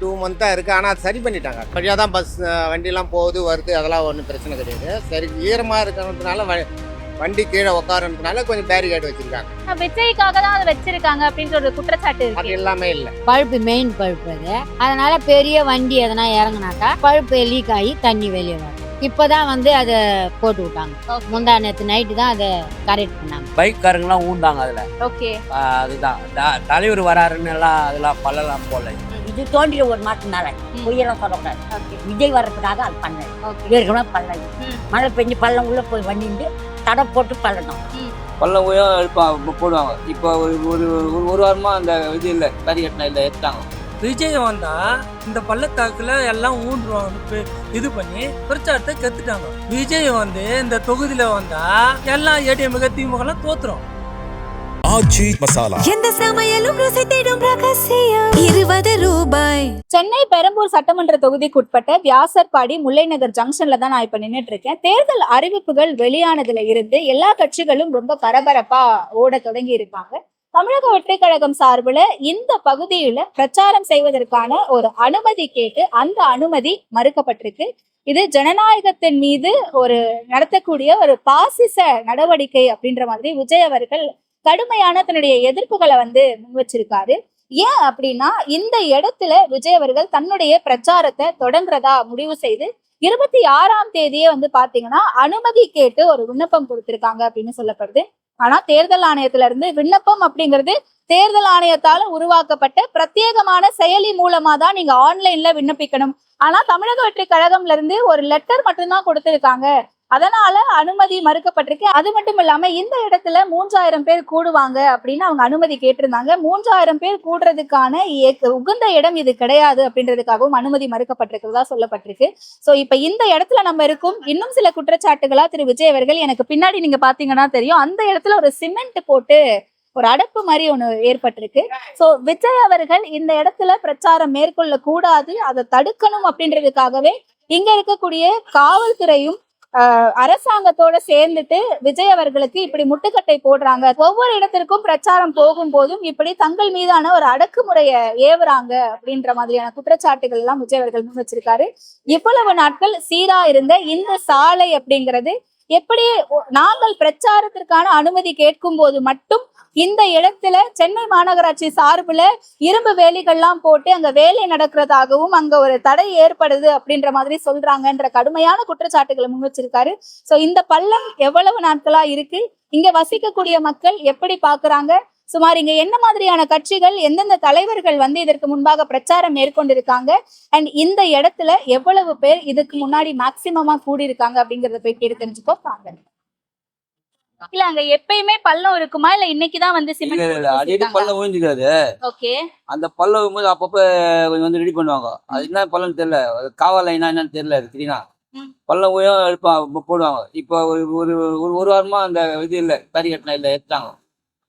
2 மந்த்தாக இருக்குது. ஆனால் அது சரி பண்ணிட்டாங்க. வழியாக தான் பஸ் வண்டிலாம் போகுது வருது, அதெல்லாம் ஒன்றும் பிரச்சனை கிடையாது. சரி, ஈரமாக இருக்கிறதுனால வண்டி கீழே உட்காரதுனால கொஞ்சம் பேரிகேட் வச்சிருக்காங்க. விஜய்க்காக தான் அதை வச்சிருக்காங்க அப்படின்ற ஒரு குற்றச்சாட்டு அது இருக்கு. எல்லாமே இல்லை. பழுப்பு மெயின் பழுப்பு அது. அதனால பெரிய வண்டி எதனா இறங்குனாக்கா பழுப்பு லீக் ஆகி தண்ணி வெளியே வரும். இப்பதான் அதை போட்டு விட்டாங்க. முந்தா நேற்று நைட்டு தான் அதை கரெக்ட் பண்ணாங்க. பைக் காரங்கெல்லாம் ஊந்தாங்க அதுல. ஓகே, அதுதான் தலைவர் வராருன்னு எல்லாம் அதெல்லாம் பல்லலாம் போல. இது தோன்றிய ஒரு மாசம்னால பொய்யெல்லாம் சொல்லக்கூடாது. விஜய் வர்றதுக்காக அது பண்ணல. ஏற்கனவே பள்ளம் மழை பெஞ்சு பள்ளம் உள்ள போய் வண்டிட்டு தடை போட்டு பள்ளம் பல்லம் உயரம் போடுவாங்க. இப்போ ஒரு வாரமா அந்த இது இல்லை, கறி கட்டினா இல்லை, எடுத்தாங்க. விஜய் வந்தா இந்த பள்ளத்தாக்குல எல்லாம் ஊன்றுவாங்க இது பண்ணி பிரச்சாரத்தை கத்துட்டாங்க. விஜய் இந்த தொகுதியில வந்தா எல்லாம் ஏடிஎம் திமுக எல்லாம் தோத்துரும். ஆச்சி மசாலா எந்த சமையலும் ருசி தேடும் ரகசியம் 20 ரூபாய். சென்னை பெரம்பூர் சட்டமன்ற தொகுதிக்குட்பட்ட வியாசர்பாடி முல்லைநகர் ஜங்ஷன்ல தான் நான் இப்ப நின்றுட்டு இருக்கேன். தேர்தல் அறிவிப்புகள் வெளியானதுல இருந்து எல்லா கட்சிகளும் ரொம்ப பரபரப்பா ஓட தொடங்கி இருக்காங்க. தமிழக வெற்றி கழகம் சார்பில் இந்த பகுதியில பிரச்சாரம் செய்வதற்கான ஒரு அனுமதி கேட்டு அந்த அனுமதி மறுக்கப்பட்டிருக்கு. இது ஜனநாயகத்தின் மீது ஒரு நடத்தக்கூடிய ஒரு பாசிச நடவடிக்கை அப்படின்ற மாதிரி விஜய் அவர்கள் கடுமையான தன்னுடைய எதிர்ப்புகளை முன் வச்சிருக்காரு. ஏன் அப்படின்னா இந்த இடத்துல விஜய் அவர்கள் தன்னுடைய பிரச்சாரத்தை தொடங்குறதா முடிவு செய்து 26ஆம் தேதியே பாத்தீங்கன்னா அனுமதி கேட்டு ஒரு விண்ணப்பம் கொடுத்திருக்காங்க அப்படின்னு சொல்லப்படுது. ஆனா தேர்தல் ஆணையத்துல இருந்து விண்ணப்பம் அப்படிங்கிறது தேர்தல் ஆணையத்தால உருவாக்கப்பட்ட பிரத்யேகமான செயலி மூலமா தான் நீங்க ஆன்லைன்ல விண்ணப்பிக்கணும். ஆனா தமிழக வெற்றி கழகம்ல இருந்து ஒரு லெட்டர் மட்டும்தான் கொடுத்திருக்காங்க. அதனால அனுமதி மறுக்கப்பட்டிருக்கு. அது மட்டும் இல்லாம இந்த இடத்துல 3000 பேர் கூடுவாங்க அப்படின்னு அவங்க அனுமதி கேட்டிருந்தாங்க. 3000 பேர் கூடுறதுக்கான உகந்த இடம் இது கிடையாது அப்படின்றதுக்காகவும் அனுமதி மறுக்கப்பட்டிருக்கிறதா சொல்லப்பட்டிருக்கு. சோ இப்ப இந்த இடத்துல நம்ம இருக்கும். இன்னும் சில குற்றச்சாட்டுகளா திரு விஜய் அவர்கள், எனக்கு பின்னாடி நீங்க பாத்தீங்கன்னா தெரியும், அந்த இடத்துல ஒரு சிமெண்ட் போட்டு ஒரு அடப்பு மாதிரி ஒண்ணு ஏற்பட்டிருக்கு. சோ விஜய் அவர்கள் இந்த இடத்துல பிரச்சாரம் மேற்கொள்ள கூடாது, அதை தடுக்கணும் அப்படின்றதுக்காகவே இங்க இருக்கக்கூடிய காவல்துறையும் அரசாங்கத்தோட சேர்ந்துட்டு விஜய் அவர்களுக்கு இப்படி முட்டுக்கட்டை போடுறாங்க. ஒவ்வொரு இடத்திற்கும் பிரச்சாரம் போகும் போதும் இப்படி தங்கள் மீதான ஒரு அடக்குமுறையை ஏவுறாங்க அப்படின்ற மாதிரியான குற்றச்சாட்டுகள் எல்லாம் விஜய் அவர்கள் முன் வச்சிருக்காரு. இவ்வளவு நாட்கள் சீரா இருந்த இந்த சாலை அப்படிங்கிறது எப்படி நாங்கள் பிரச்சாரத்திற்கான அனுமதி கேட்கும் போது மட்டும் இந்த இடத்துல சென்னை மாநகராட்சி சார்புல இரும்பு வேலிகள்லாம் போட்டு அங்க வேலை நடக்கிறதாகவும் அங்க ஒரு தடை ஏற்படுது அப்படின்ற மாதிரி சொல்றாங்கன்ற கடுமையான குற்றச்சாட்டுகளை முன் வச்சிருக்காரு. சோ இந்த பள்ளம் எவ்வளவு நாட்களா இருக்கு, இங்க வசிக்கக்கூடிய மக்கள் எப்படி பாக்குறாங்க, சுமார் இங்க என்ன மாதிரியான கட்சிகள் எந்தெந்த தலைவர்கள் இதற்கு முன்பாக பிரச்சாரம் மேற்கொண்டிருக்காங்க, அண்ட் இந்த இடத்துல எவ்வளவு பேர் இதுக்கு முன்னாடி மேக்சிமமா கூடி இருக்காங்க அப்படிங்கறத போய் கேட்டு தெரிஞ்சுக்கோ. இல்ல அங்க எப்பயுமே பள்ளம் இருக்குமா, இல்ல இன்னைக்குதான் அடிக்கடி பள்ளம் ஊழிஞ்சுக்காது. ஓகே, அந்த பள்ளம் போது அப்பப்ப கொஞ்சம் ரெடி பண்ணுவாங்க. அது என்ன பள்ளம் தெரியல, காவல் என்னன்னு தெரியல. தெரியுமா, பள்ளம் ஊழியம் போடுவாங்க. இப்போ ஒரு வாரமா அந்த இது இல்லை, கறி கட்டினா இல்லை, எடுத்தாங்க.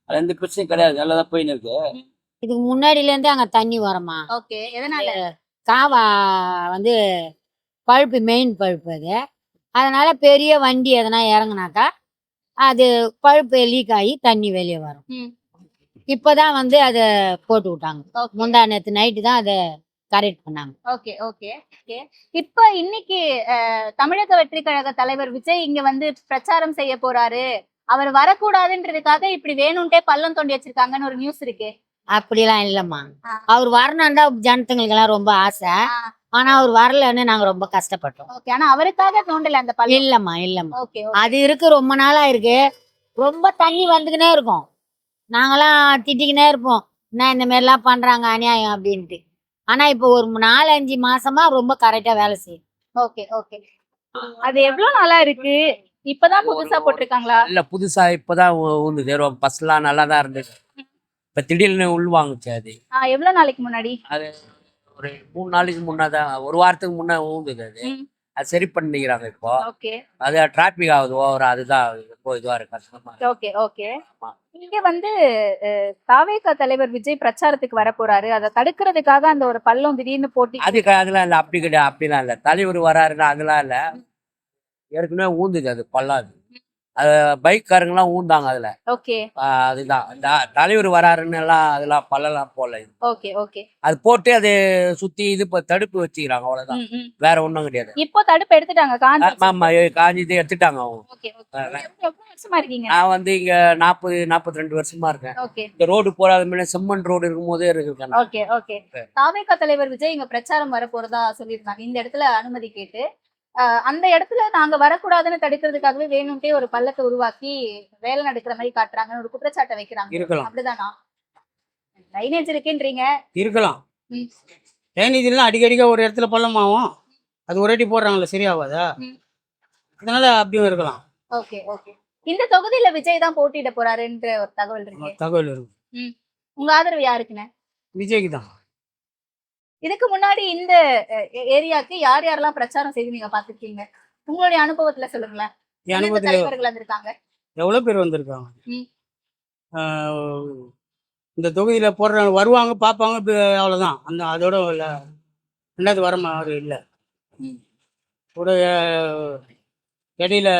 அது எந்த பிரச்சனையும் கிடையாது, நல்லாதான் போயின்னு இருக்கு. இதுக்கு முன்னாடில இருந்து அங்க தண்ணி வரமா. ஓகே, எதனால? காவா பழுப்பு மெயின் பழுப்பு அது. அதனால பெரிய வண்டி எதனா இறங்குனாக்கா அது பழுப்பு லீக் ஆகி தண்ணி வெளியே வரும். இப்பதான் அதை போட்டு விட்டாங்க. முந்தா நேற்று நைட்டு தான் அதை கரெக்ட் பண்ணாங்க. Okay okay okay. இப்ப இன்னைக்கு தமிழக வெற்றி கழக தலைவர் விஜய் இங்க பிரச்சாரம் செய்ய போறாரு, அவர் வரக்கூடாதுன்றதுக்காக இப்படி வேணும்ட்டே பள்ளம் தோண்டி வச்சிருக்காங்கன்னு ஒரு நியூஸ் இருக்கு. அப்படிலாம் இல்லம்மா, அவர் வரணும்டா ஜனத்துங்களுக்கு எல்லாம் ரொம்ப ஆசை. ஆனா அவர் வரலன்னு நாங்க ரொம்ப கஷ்டப்பட்டோம். ஓகே, ஆனா அவருக்காக தோண்டல அந்த பள்ளம். இல்லம்மா. ஓகே, அது இருக்கு, ரொம்ப நாளா இருக்கு. ரொம்ப தண்ணி வந்துக்கினே இருக்கும். நாங்கெல்லாம் திட்டிக்கினே இருப்போம், என்ன இந்த மாதிரி எல்லாம் பண்றாங்க அநியாயம் அப்படின்ட்டு. ஆனா இப்போ ஒரு 4-5 மாசமா ரொம்ப கரெக்டா வேலை செய்யும். Okay okay. அது எவ்வளவு நாளா இருக்கு? இப்பதான் புதுசா போட்டிருக்காங்களா? இல்ல, புதுசா இப்பதான் ஊந்துது. பஸ்லாம் நல்லா தான் இருந்துச்சு. இப்ப திடீர்னு உள்வாங்குச்சு. அது எவ்வளவு நாளைக்கு முன்னாடி? அது ஒரு 3 நாளைக்கு முன்னாதான், ஒரு வாரத்துக்கு முன்ன ஊந்துது. அது சரி பண்ணிக்கிறாங்க இப்போ. ஓகே, அது டிராபிக் ஆகுது ஓவர், அதுதான் இப்போ இதுவா இருக்கு. Okay okay. இங்க தாவேகா தலைவர் விஜய் பிரச்சாரத்துக்கு வர போறாரு, அதை தடுக்கிறதுக்காக அந்த ஒரு பள்ளம் திடீர்னு போட்டி. அதெல்லாம் இல்ல, அப்படி கிடையாது, அப்படிலாம் இல்ல. தலைவர் வராருன்னா அதெல்லாம் இல்ல. ஏற்கனவே ஊந்துது அது பள்ளம். பைக்காரங்கெல்லாம் ஊந்தாங்க அதுல. ஓகே அதுதான் தலைவர் வராருன்னு எல்லாம் அதெல்லாம் பல்லெல்லாம் போடல. Okay okay. அது போட்டு அது சுத்தி இது தடுப்பு வச்சுக்கிறாங்க, அவ்வளவுதான். வேற ஒண்ணும் கிடையாது. இப்போ தடுப்பு எடுத்துட்டாங்க காஞ்சி. ஆமா, காஞ்சிது எடுத்துட்டாங்க அவங்க. Okay okay. எவ்வளவு வருஷமா இருக்கீங்க? நான் வந்து இங்க 42 வருஷமா இருக்கேன். ஓகே இந்த ரோடு போறாத முன்ன செம்மண் ரோடு இருக்கும் போதே இருக்கேன். Okay okay. தாவேகா தலைவர் விஜய் இங்க பிரச்சாரம் வர போறதா சொல்லியிருந்தாங்க. இந்த இடத்துல அனுமதி கேட்டு அந்த இடத்துல நாங்க வரக்கூடாதுன்னு தடுக்கிறதுக்காகவே வேணும்ட்டே ஒரு பள்ளத்தை உருவாக்கி வேலை நடக்கிற மாதிரி காட்டுறாங்கன்னு ஒரு குற்றச்சாட்டை வைக்கிறாங்க. இருக்கலாம். அப்படிதானா? ட்ரைனேஜ் இருக்குன்றீங்க. இருக்கலாம். ம். ட்ரைனேஜ்லாம் அடிக்கடிக்க ஒரு இடத்துல பள்ளமாகும், அது ஒரு அடி போடுறாங்கல்ல, சரியாவாதா? ம். அதனால அப்படியும் இருக்கலாம். Okay okay. இந்த தொகுதியில விஜய் தான் போட்டியிட போறாருன்ற ஒரு தகவல் இருக்கு. தகவல் இருக்கு. உங்க ஆதரவு யாருக்குன்னு? விஜய்க்கு தான். இதுக்கு முன்னாடி இந்த ஏரியாக்கு யார் யாரெல்லாம் பிரச்சாரம் செய்து நீங்க பாத்துருக்கீங்க? உங்களுடைய அனுபவத்துல சொல்லுங்களேன். என் அனுபவத்துல தலைவர்கள் வந்திருக்காங்க. எவ்வளவு பேர் வந்திருக்காங்க. ம். இந்த தொகுதியில போடுறாங்க, வருவாங்க, பார்ப்பாங்க, அவ்வளவுதான். அதோட இல்ல, ரெண்டாவது வர மாதிரி இல்லை. கூட இடையில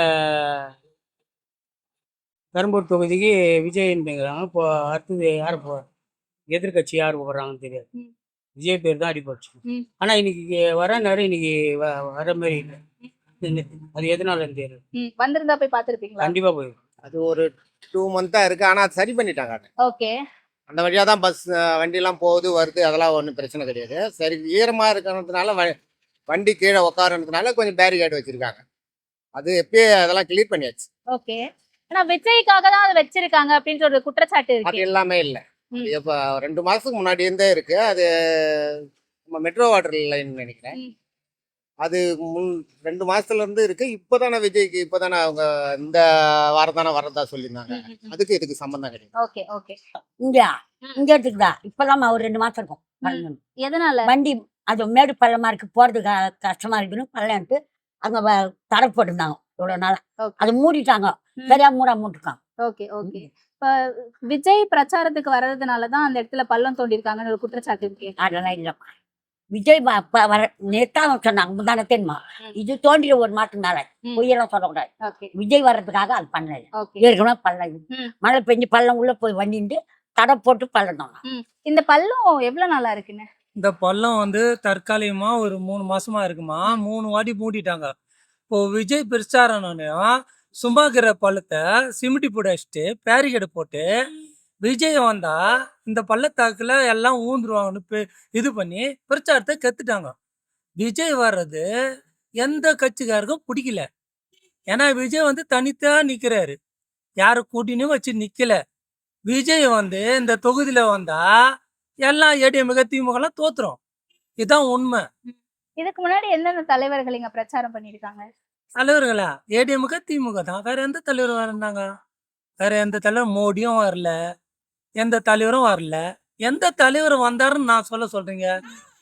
பெரம்பூர் தொகுதிக்கு விஜய்ன்றாங்க. இப்போ அடுத்தது யார் எதிர்கட்சி யார் போடுறாங்கன்னு தெரியாது. விஜய் பேர் தான் அடிபடுச்சு. ஆனா இன்னைக்கு வரனாரு, இன்னைக்கு வர மாதிரி இல்லை. அது எதனால தெரியாது. வந்திருந்தா போய் பாத்துருப்பீங்களா? கண்டிப்பா போய். அது ஒரு 2 மந்த்தா இருக்கு, ஆனா அது சரி பண்ணிட்டாங்க. ஓகே. அந்த வழியா தான் பஸ் வண்டிலாம் போகுது வருது, அதெல்லாம் ஒன்றும் பிரச்சனை கிடையாது. சரி, ஈரமா இருக்கிறதுனால வண்டி கீழே உட்காரதுனால கொஞ்சம் பேரிகேட் வச்சிருக்காங்க. அது எப்பயே அதெல்லாம் கிளியர் பண்ணியாச்சு. ஓகே. ஆனா விஜய்க்காக தான் அதை வச்சிருக்காங்க அப்படின்ற ஒரு குற்றச்சாட்டு அது இருக்கு. எல்லாமே இல்லை. இப்போ 2 மாசத்துக்கு முன்னாடி இருந்தே இருக்கு. அது நம்ம மெட்ரோ வாட்டர் லைன் நினைக்கிறேன். அது 2 மாசத்துல இருந்து இருக்கு. இப்போதானே விஜய்க்கு இப்போதானே அவங்க இந்த வாரம் தானே வரதா சொல்லியிருந்தாங்க. அதுக்கு இதுக்கு சம்பந்தம் கிடையாது. Okay okay. இங்க எடுத்துக்கிட்டா இப்பெல்லாம் ஒரு 2 மாசம் இருக்கும். எதனால? வண்டி அது மேடு பள்ளமா இருக்கு, போறது கஷ்டமா இருக்குன்னு பள்ளம்ட்டு அங்க தடை போட்டிருந்தாங்க இவ்வளவு நாளா. அது மூடிட்டாங்க, சரியா மூட்டிருக்காங்க. Okay okay. இப்ப விஜய் பிரச்சாரத்துக்கு வர்றதுனாலதான் அந்த இடத்துல பள்ளம் தோண்டிருக்காங்கன்னு ஒரு குற்றச்சாட்டு இருக்கு. அதெல்லாம் இல்லம்மா. விஜய் வர நேத்தான் சொன்னாங்க, முந்தான தெரியுமா, இது தோண்டிய ஒரு மாசம் மேல பொய்யெல்லாம் சொல்லக்கூடாது. விஜய் வர்றதுக்காக அது பண்ணல. ஏற்கனவே பள்ளம் மழை பெஞ்சு பள்ளம் உள்ள போய் வண்டிட்டு தடை போட்டு பள்ளம் தான். இந்த பள்ளம் எவ்வளவு நாளா இருக்குன்னு? இந்த பள்ளம் வந்து தற்காலிகமா ஒரு 3 மாசமா இருக்குமா. 3 வாட்டி மூடிட்டாங்க. இப்போ விஜய் பிரச்சாரம்னா சும்மாக்கிற பள்ளத்தை சிமிட்டி போட்டு வச்சுட்டு பேரிகேடு போட்டு விஜய் வந்தா இந்த பள்ளத்தாக்குல எல்லாம் ஊந்துருவாங்கன்னு இது பண்ணி பிரச்சாரத்தை கத்துட்டாங்க. விஜய் வர்றது எந்த கட்சிக்காருக்கும் பிடிக்கல. ஏன்னா விஜய் வந்து தனித்தா நிக்கிறாரு, யாரும் கூட்டினும் வச்சு நிக்கல. விஜய் வந்து இந்த தொகுதியில வந்தா எல்லாம் ஏடிஎம்க திமுகலாம் தோத்துரும். இதுதான் உண்மை. இதுக்கு முன்னாடி எந்தெந்த தலைவர்கள் இங்க பிரச்சாரம் பண்ணிருக்காங்க? தலைவர்களா? ஏடிஎம்க திமுக தான். வேற எந்த தலைவர் வரந்தாங்க? வேற எந்த தலைவர்? மோடியும் வரல, எந்த தலைவரும் வரல. எந்த தலைவர் வந்தாருன்னு நான் சொல்றீங்க?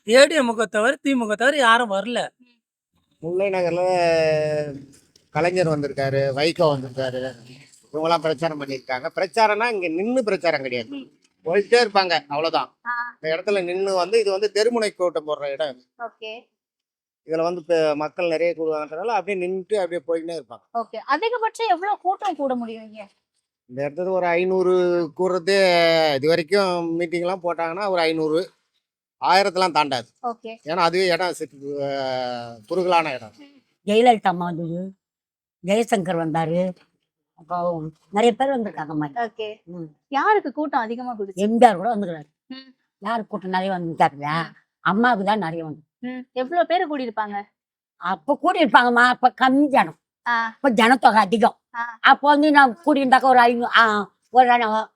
ஏடிஎம்க தவிர திமுக தவிர யாரும் வரல. முல்லை நகர்ல கலைஞர் வந்திருக்காரு, வைகோ வந்திருக்காரு, இவங்கெல்லாம் பிரச்சாரம் பண்ணியிருக்காங்க. பிரச்சாரம்னா இங்க நின்று பிரச்சாரம் கிடையாது, போயிட்டே இருப்பாங்க, அவ்வளவுதான். இந்த இடத்துல நின்று வந்து இது வந்து தெருமுனை கூட்டம் போடுற இடம். ஓகே. இதுல வந்து மக்கள் நிறைய கூடுவாங்கன்றதால அப்படியே நின்றுட்டு அப்படியே போயிட்டே இருப்பாங்க. ஓகே. அதிகபட்சம் எவ்வளவு கூட்டம் கூட முடியும் இங்க? இந்த இடத்துல ஒரு 500 கூடுறது. இது வரைக்கும் மீட்டிங் எல்லாம் போட்டாங்கன்னா ஒரு 500, 1000 தாண்டாது. ஓகே. ஏன்னா அதுவே இடம் குறுகலான இடம். ஜெயலலிதா அம்மா வந்தது, ஜெயசங்கர் வந்தாரு, அப்போ நிறைய பேர் வந்திருக்காங்க. ஓகே. யாருக்கு கூட்டம் அதிகமா கொடுத்து? எம்ஜிஆர் கூட வந்துக்கிறாரு. யாருக்கு கூட்டம் நிறைய வந்துட்டாருல, அம்மாவுக்கு தான் நிறைய வந்து. எவ்வளவு பேரு கூடி இருப்பாங்க? அப்ப கூடி இருப்பாங்கம்மா, அப்ப கம்மி ஜனம், இப்ப ஜனத்தொகை அதிகம். அப்போ வந்து நான் கூடி இருந்தாக்க ஒரு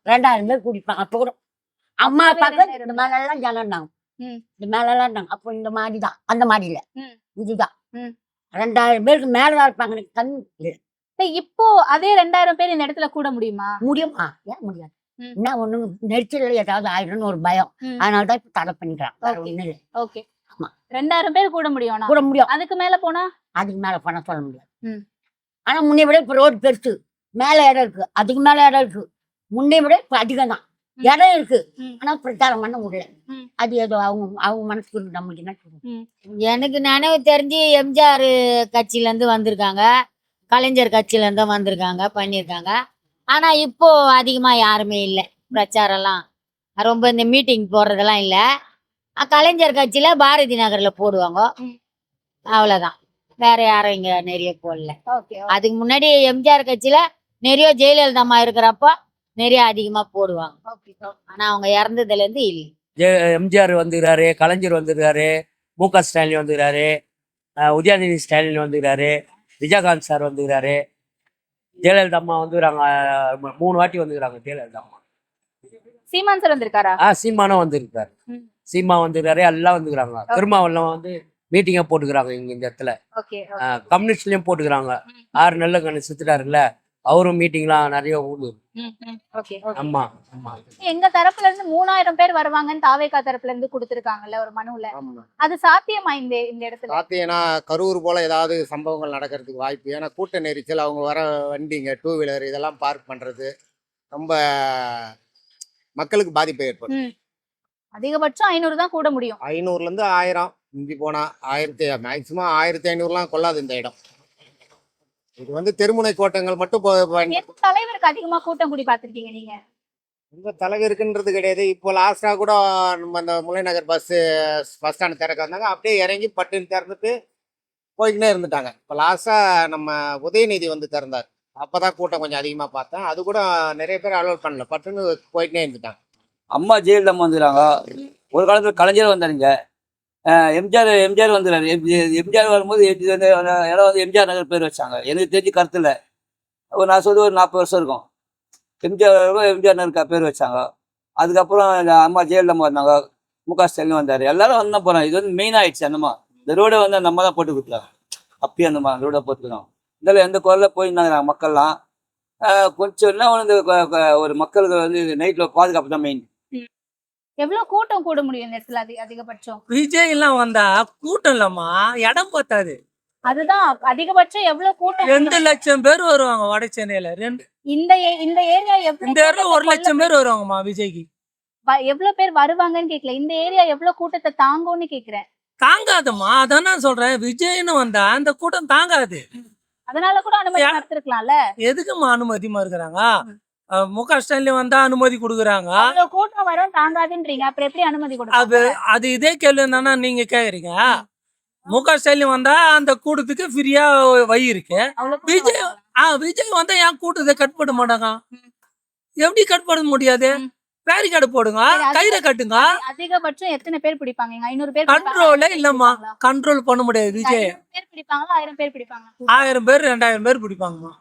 2000 பேர் கூடிப்பாங்க. அப்ப கூட அம்மா பார்க்க இந்த மேல எல்லாம் ஜனம் இருந்தாங்க, இந்த மேல எல்லாம் இருந்தாங்க. அப்போ இந்த மாதிரிதான், அந்த மாதிரில இதுதான் 2000 பேருக்கு மேலதான் இருப்பாங்க. எனக்கு கம்மி இல்லை. இப்போ அதே 2000 பேர் இந்த இடத்துல கூட முடியுமா? முடியுமா? ஏன் முடியாது? என்ன ஒண்ணு நெரிச்சல் ஏதாவது ஆயிடும்னு ஒரு பயம், அதனாலதான் இப்ப தடை பண்ணிக்கிறாங்க. ஓகே. 2000 பேர் கூட முடியும். கூட முடியும். அதுக்கு மேல போனா? அதுக்கு மேல போனா சொல்ல முடியாது. ஆனா முன்னே விட இப்ப ரோடு பெருசு, மேல இடம் இருக்கு, அதுக்கு மேல இடம் இருக்கு. முன்னே விட இப்ப அதிகம் தான் இடம் இருக்கு, ஆனா பிரச்சாரம் பண்ண முடியல. அது ஏதோ அவங்க மனசுக்கு இருக்கு, நம்மளுக்கு என்ன சொல்லுங்க. எனக்கு நினைவு தெரிஞ்சு எம்ஜிஆர் கட்சியில இருந்து வந்திருக்காங்க, கலைஞர் கட்சியில இருந்தும் வந்திருக்காங்க, பண்ணியிருக்காங்க. ஆனா இப்போ அதிகமா யாருமே இல்லை பிரச்சாரம்லாம். ரொம்ப இந்த மீட்டிங் போடுறதெல்லாம் இல்லை. கலைஞர் கட்சியில பாரதி நகர்ல போடுவாங்க, அவ்வளவுதான். வேற யாரும் இங்க நிறைய போடல. ஓகே அதுக்கு முன்னாடி எம்ஜிஆர் கட்சியில நிறைய ஜெயலலிதா அம்மா இருக்கிறப்ப நிறைய அதிகமா போடுவாங்க. ஓகே ஆனா அவங்க இறந்ததுல இருந்து இல்லை. எம்ஜிஆர் வந்துக்கிறாரு, கலைஞர் வந்துக்கிறாரு, மு.க. ஸ்டாலின் வந்துக்கிறாரு, உதயநிதி ஸ்டாலின் வந்துக்கிறாரு, விஜயகாந்த் சார் வந்துக்கிறாரு, ஜெயலலிதா அம்மா வந்துக்கிறாங்க. 3 வாட்டி வந்துக்கிறாங்க ஜெயலலிதா அம்மா. சீமான் சார் வந்திருக்காரா? சீமானும் வந்திருக்காரு. ம். சீமா வந்துக்கிறாரு, எல்லாம் வந்துக்கிறாங்க. திருமாவளவன் வந்து மீட்டிங்கா போட்டுக்கிறாங்க இந்த இடத்துல. ஓகே கம்யூனிஸ்ட்லயும் போட்டுக்கிறாங்க. 6 நல்ல கண்ணு செத்துட்டாருல்ல, அவரும் மீட்டிங்லாம் நிறைய ஊடு. ஓகே ஆமா ஆமா. எங்க தரப்புல இருந்து 3000 பேர் வருவாங்கன்னு தாவேகா தரப்புல இருந்து கொடுத்திருக்காங்கல்ல ஒரு மனுல. ஆமா. அது சாத்தியமா இந்த இடத்துல? ஏன்னா கரூர் போல ஏதாவது சம்பவங்கள் நடக்கிறதுக்கு வாய்ப்பு. ஏன்னா கூட்ட நெரிச்சல், அவங்க வர வண்டிங்க, 2 வீலர் இதெல்லாம் பார்க் பண்றது ரொம்ப மக்களுக்கு பாதிப்பை ஏற்படும். அதிகபட்சம் 500 தான் கூட முடியும். 500லேருந்து 1000, மிஞ்சி போனா 1000, மேக்சிமம் 1500லாம் கொள்ளாது இந்த இடம். இது வந்து தெருமுனை கோட்டங்கள் மட்டும் எந்த தலைவருக்கு அதிகமா கூட்டம் கூடி பார்த்திருக்கீங்க நீங்க? இந்த தலைவருக்குன்றது கிடையாது. இப்போ லாஸ்ட்டாக கூட நம்ம அந்த முல்லைநகர் பஸ் ஸ்டாண்ட் திறக்க வந்தாங்க, அப்படியே இறங்கி பட்டுன்னு திறந்துட்டு போய்க்கினே இருந்துட்டாங்க. இப்போ லாஸ்ட்டாக நம்ம உதயநிதி வந்து திறந்தார், அப்போ தான் கூட்டம் கொஞ்சம் அதிகமாக பார்த்தேன். அது கூட நிறைய பேர் அலோட் பண்ணல, பட்டுன்னு போய்க்கினே இருந்துட்டாங்க. அம்மா ஜெயலலிதா அம்மா வந்துடுறாங்க. ஒரு காலத்தில் கலைஞர் வந்தாருங்க. எம்ஜிஆர் வந்துடுறாரு. எம்ஜிஆர் வரும்போது வந்து அந்த இடம் வந்து எம்ஜிஆர் நகர் பேர் வச்சாங்க. எனக்கு தெரிஞ்சு கருத்து இல்லை, நான் சொல்றது ஒரு 40 வருஷம் இருக்கும். எம்ஜிஆர் நகர் பேர் வச்சாங்க. அதுக்கப்புறம் இந்த அம்மா ஜெயலலிதா அம்மா வந்தாங்க, மு.க. ஸ்டாலின் வந்தார், எல்லாரும் வந்து தான் போகிறாங்க. இது வந்து மெயின் ஆயிடுச்சு. அந்தம்மா இந்த ரோடை வந்து நம்ம தான் போட்டு கொடுத்தாங்க. அப்பயே அந்தம்மா ரோடை போட்டுக்கிறோம். இதில் எந்த குரலில் போயிருந்தாங்க மக்கள்லாம். கொஞ்சம் என்ன வந்து ஒரு மக்களுக்கு வந்து நைட்டில் பாதுகாப்பு தான் மெயின். எவ்வளவு கூட்டம் கூட முடியும் இந்த இடத்துல அதிகபட்சம்? விஜய் எல்லாம் வந்தா கூட்டம் இல்லம்மா, இடம் பத்தாது. அதுதான் அதிகபட்சம் எவ்வளவு கூட்டம்? 2 லட்சம் பேர் வருவாங்க வட சென்னையில. இந்த ஏரியா இந்த ஏரியா 1 லட்சம் பேர் வருவாங்கம்மா விஜய்க்கு. எவ்வளவு பேர் வருவாங்கன்னு கேக்கல, இந்த ஏரியா எவ்வளவு கூட்டத்தை தாங்கும்னு கேக்குறேன். தாங்காதம்மா, அதான் நான் சொல்றேன். விஜய்னு வந்தா அந்த கூட்டம் தாங்காது. அதனால கூட அனுமதி நடத்திருக்கலாம்ல. எதுக்குமா அனுமதி மறுக்கிறாங்க? மு.க. ஸ்டாலின் வந்தா அனுமதி கொடுக்குறாங்க. அவ்வளவு கூட்டம் வரும் தாங்காதுன்றீங்க, அப்புறம் எப்படி அனுமதி கொடுப்பாங்க? அது இதே கேள்வி தானே நீங்க கேக்குறீங்க. மு.க. ஸ்டாலின் வந்தா அந்த கூட்டத்துக்கு ஃப்ரீயா வழி இருக்கு. விஜய் வந்தா ஏன் கூட்டத்தை கட் பண்ண மாட்டாங்க? எப்படி கட் பண்ண முடியாது? பேரிகார்டு போடுங்க, கயிறை கட்டுங்க. அதிகபட்சம் எத்தனை பேர் பிடிப்பாங்க? 500 பேர் கண்ட்ரோலே இல்லம்மா, கண்ட்ரோல் பண்ண முடியாது. விஜய் 500 பேர் பிடிப்பாங்களா 1000 பேர் பிடிப்பாங்க? 1000 பேர் 2000 பேர் பிடிப்பாங்கம்மா.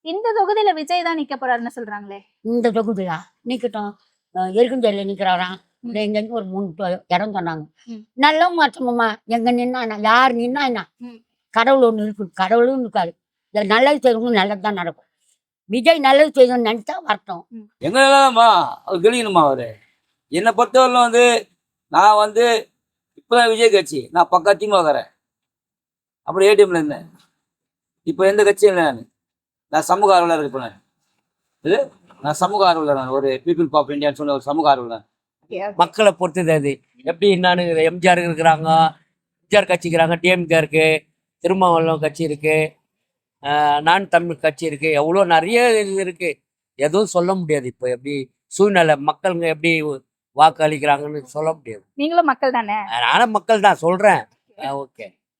இந்த தொகுதியில விஜய் தான் நிக்க போறாருன்னு சொல்றாங்களே. இந்த தொகுதியா நிக்கட்டும், எருக்குஞ்சேரியில நிக்கிறாராம். எங்க ஒரு 3 இடம் சொன்னாங்க. நல்ல மாற்றமாம்மா. எங்க நின்னா என்ன, யார் நின்னா என்ன, கடவுள் ஒண்ணு இருக்கு, கடவுளும் இருக்காது. நல்லது செய்யறவங்க நல்லதுதான் நடக்கும். விஜய் நல்லது செய்யணும்னு நினைச்சா வரட்டும். எங்கெல்லாம்மா அவர் கெளிக்கணுமா? அவரு என்னை பொறுத்தவரையிலும் வந்து நான் வந்து இப்போதான் விஜய் கட்சி, நான் பக்கா திமுக. அப்புறம் ஏடிஎம்ல இருந்தேன். இப்போ எந்த கட்சியும் இல்லை. நான் சமூக ஆர்வலர் இருப்பேன். நான் சமூக ஆர்வலர், ஒரு பீப்புள் ஆஃப் இந்தியான்னு சொன்ன ஒரு சமூக ஆர்வலர். மக்களை பொறுத்தது அது எப்படி என்னன்னு. எம்ஜிஆர் இருக்கிறாங்க, எம்ஜிஆர் கட்சி இருக்கிறாங்க, டிஎம்கே இருக்கு, திருமாவளவன் கட்சி இருக்கு, நான் தமிழ் கட்சி இருக்கு, எவ்வளோ நிறைய இது இருக்கு. எதுவும் சொல்ல முடியாது. இப்போ எப்படி சூழ்நிலை, மக்களுங்க எப்படி வாக்கு அளிக்கிறாங்கன்னு சொல்ல முடியாது. நீங்களும் மக்கள் தானே? நானும் மக்கள் தான் சொல்றேன். ஓகே.